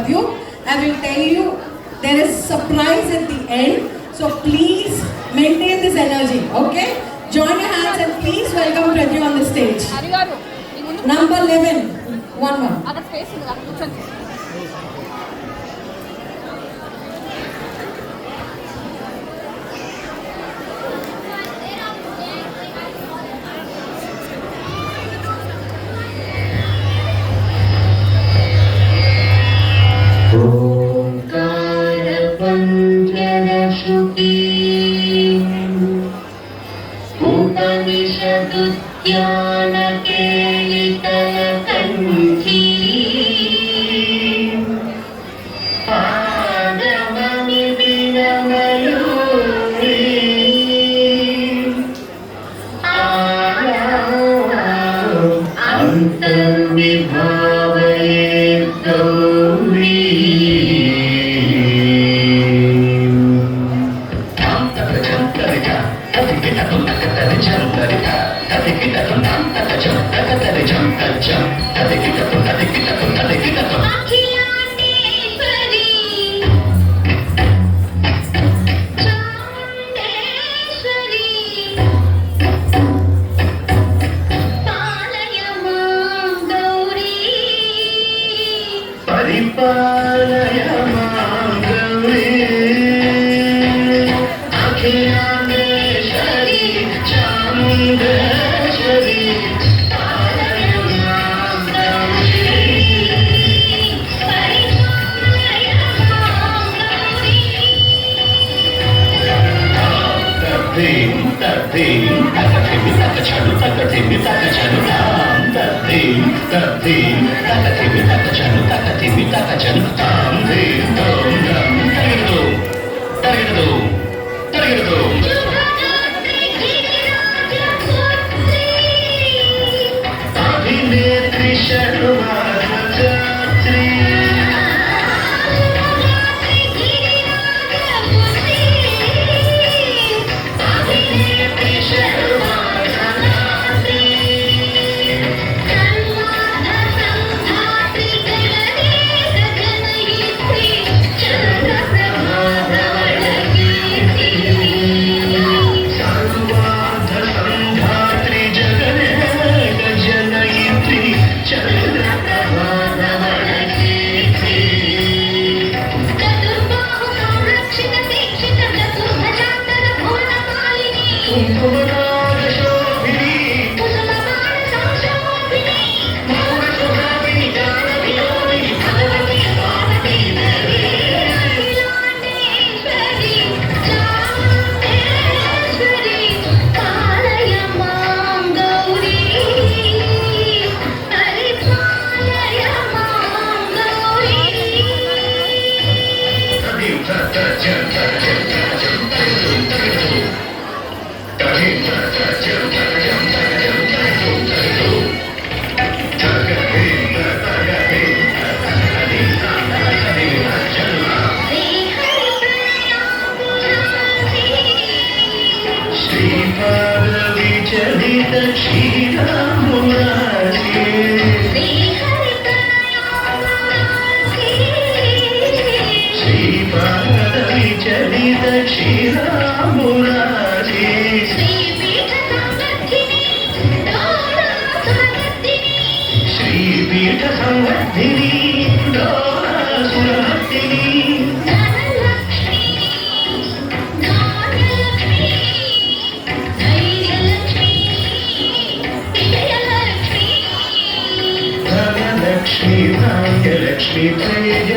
you. I will tell you there is surprise at the end. So please maintain this energy, okay? Join your hands and please welcome Pratyu on the stage. Number 11. One more.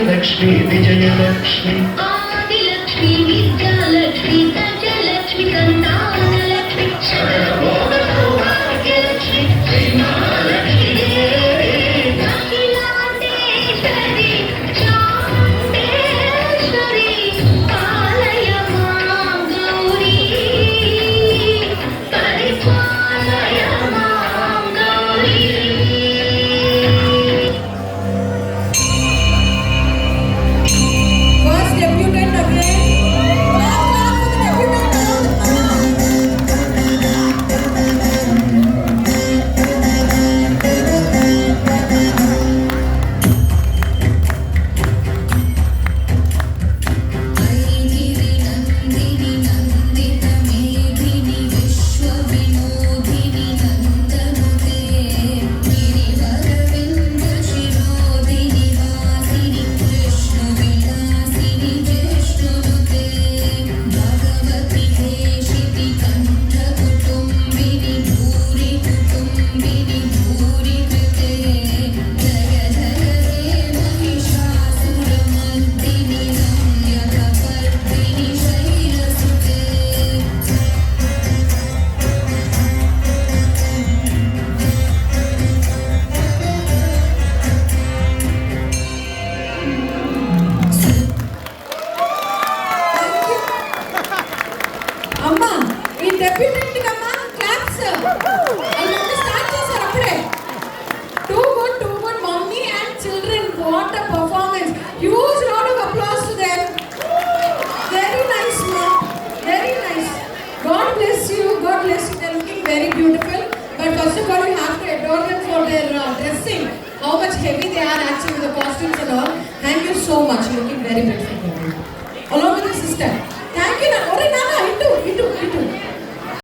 Lexmi, Vijayalakshmi, Adilakshmi, Vidyalakshmi, Tajalakshmi, Santanalakshmi, Sarvabhauma Bhagyalakshmi, Sri Mahalakshmi Devi, Akhilandeshwari, Chamundeshwari, Palaya Maam Gauri, Paripalaya Maam Gauri. First debutant again. Clap for the heavy they are actually with the costumes and all. Thank you so much. You're looking very beautiful. Along with your sister.